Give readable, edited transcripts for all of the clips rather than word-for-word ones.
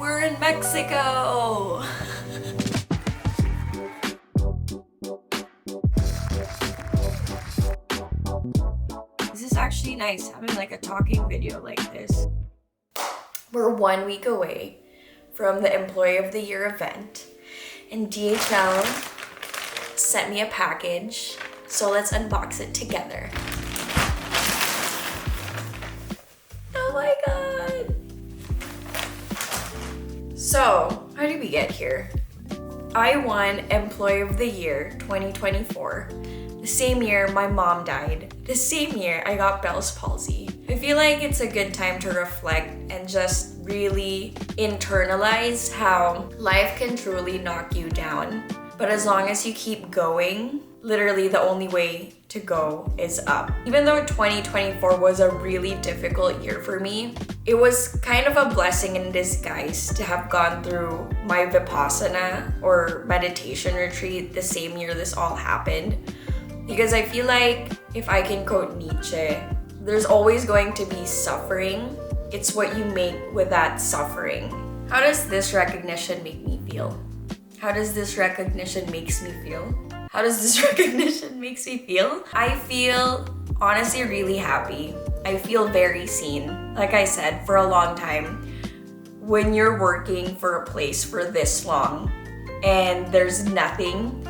We're in Mexico! This is actually nice, having like a talking video like this. We're 1 week away from the Employee of the Year event, and DHL sent me a package, so let's unbox it together. Oh my god! So, how did we get here? I won Employee of the Year 2024. The same year my mom died. The same year I got Bell's palsy. I feel like it's a good time to reflect and just really internalize how life can truly knock you down. But as long as you keep going, literally the only way to go is up. Even though 2024 was a really difficult year for me, it was kind of a blessing in disguise to have gone through my Vipassana or meditation retreat the same year this all happened. Because I feel like, if I can quote Nietzsche, there's always going to be suffering. It's what you make with that suffering. How does this recognition make me feel? How does this recognition makes me feel? How does this recognition makes me feel? I feel honestly really happy. I feel very seen. Like I said, for a long time, when you're working for a place for this long and there's nothing,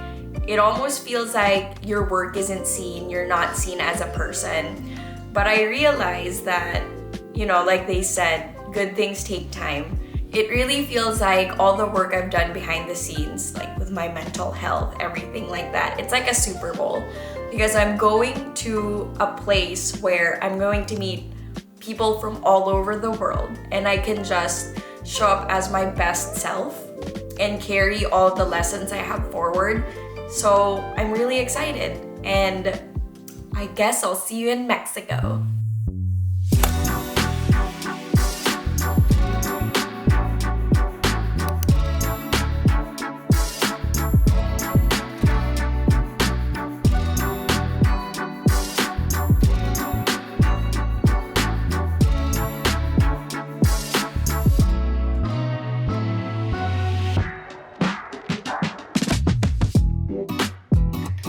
it almost feels like your work isn't seen, you're not seen as a person. But I realized that, like they said, good things take time. It really feels like all the work I've done behind the scenes, like with my mental health, everything like that, it's like a Super Bowl. Because I'm going to a place where I'm going to meet people from all over the world, and I can just show up as my best self and carry all the lessons I have forward. So I'm really excited, and I guess I'll see you in Mexico.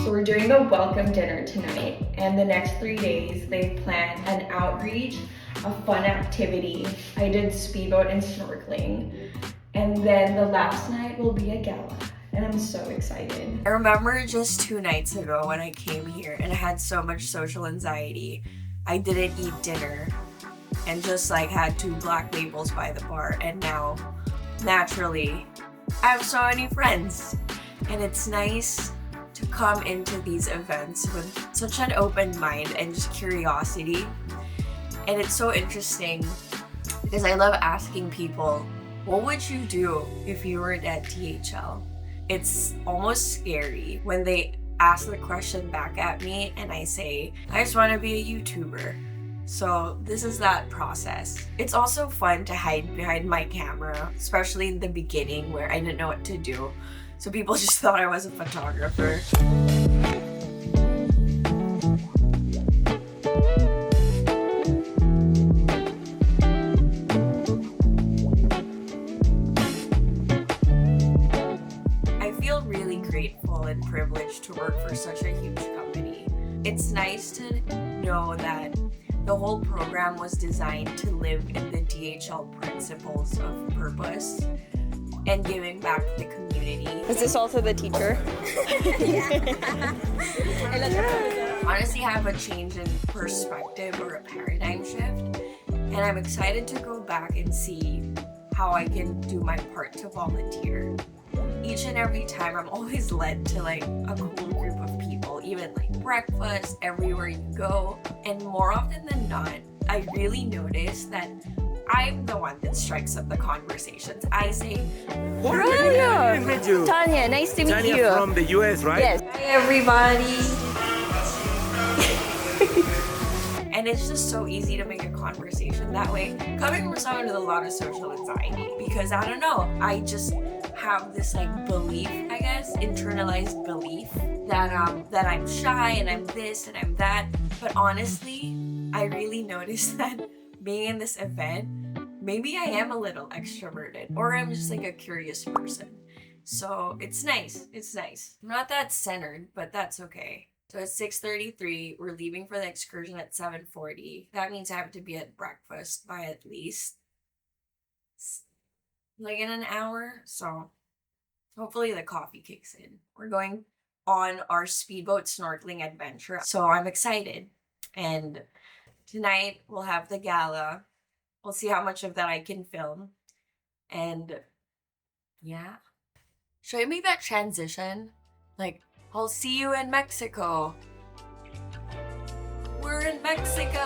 We're doing a welcome dinner tonight, and the next 3 days they've planned an outreach, a fun activity. I did speedboat and snorkeling, and then the last night will be a gala, and I'm so excited. I remember just 2 nights ago when I came here and I had so much social anxiety. I didn't eat dinner and just had 2 black labels by the bar, and now naturally I have so many friends, and it's nice to come into these events with such an open mind and just curiosity. And it's so interesting because I love asking people, what would you do if you weren't at DHL? It's almost scary when they ask the question back at me and I say, I just want to be a YouTuber. So this is that process. It's also fun to hide behind my camera, especially in the beginning where I didn't know what to do. So people just thought I was a photographer. I feel really grateful and privileged to work for such a huge company. It's nice to know that the whole program was designed to live in the DHL principles of purpose and giving back to the community. Is this also the teacher? Honestly, I have a change in perspective or a paradigm shift, and I'm excited to go back and see how I can do my part to volunteer. Each and every time, I'm always led to a cool group of people, even breakfast, everywhere you go. And more often than not, I really notice that I'm the one that strikes up the conversations. I say, Tanya, nice to meet Tanya you. From the US, right? Yes. hi everybody. And it's just so easy to make a conversation that way. Coming from someone with a lot of social anxiety, because I don't know, I just have this belief, I guess, internalized belief that I'm shy and I'm this and I'm that. But honestly, I really noticed that being in this event maybe I am a little extroverted, or I'm just like a curious person. So it's nice. It's nice. I'm not that centered, but that's okay. So it's 6:33. We're leaving for the excursion at 7:40. That means I have to be at breakfast by at least like in an hour. So hopefully the coffee kicks in. We're going on our speedboat snorkeling adventure. So I'm excited. And tonight we'll have the gala. We'll see how much of that I can film. And yeah. Should I make that transition? Like, I'll see you in Mexico. We're in Mexico.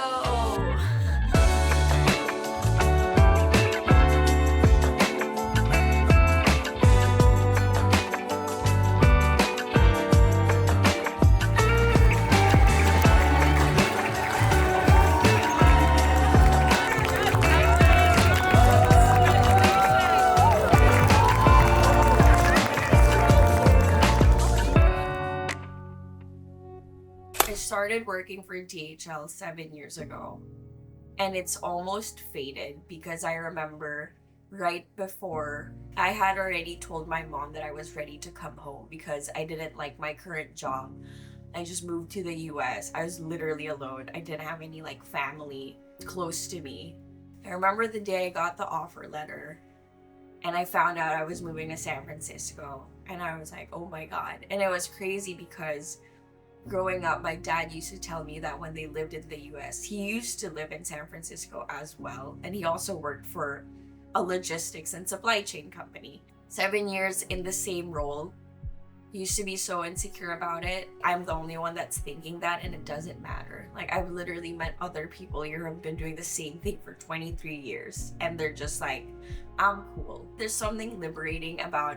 I started working for DHL 7 years ago, and it's almost faded because I remember right before I had already told my mom that I was ready to come home because I didn't like my current job. I just moved to the US. I was literally alone. I didn't have any like family close to me. I remember the day I got the offer letter and I found out I was moving to San Francisco, and I was like, oh my God. And it was crazy because growing up, my dad used to tell me that when they lived in the US, he used to live in San Francisco as well. And he also worked for a logistics and supply chain company. 7 years in the same role. He used to be so insecure about it. I'm the only one that's thinking that, and it doesn't matter. Like, I've literally met other people here who have been doing the same thing for 23 years. And they're just like, I'm cool. There's something liberating about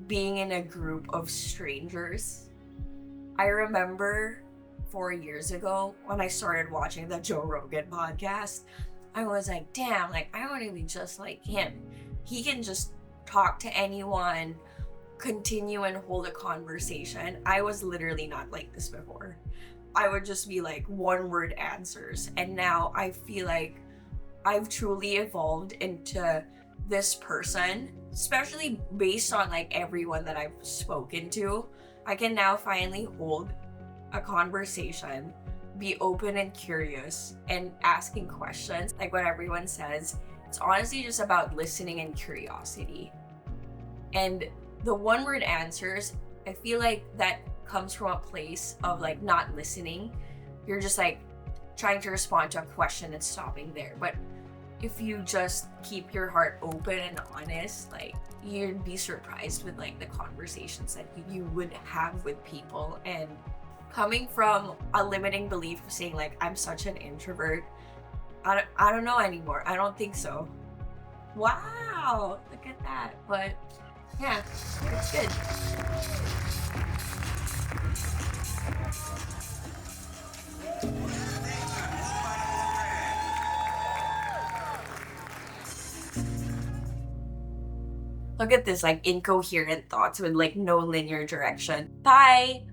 being in a group of strangers. I remember 4 years ago when I started watching the Joe Rogan podcast, I was like, damn, like I want to be just like him. He can just talk to anyone, continue and hold a conversation. I was literally not like this before. I would just be like one word answers. And now I feel like I've truly evolved into this person, especially based on like everyone that I've spoken to. I can now finally hold a conversation, be open and curious, and asking questions. Like what everyone says, it's honestly just about listening and curiosity. And the one word answers, I feel like that comes from a place of like not listening. You're just like trying to respond to a question and stopping there. But if you just keep your heart open and honest, like you'd be surprised with like the conversations that you would have with people. And coming from a limiting belief of saying like I'm such an introvert, I don't know anymore. I don't think so. Wow, look at that. But yeah, it's good. Look at this like incoherent thoughts with like no linear direction. Bye.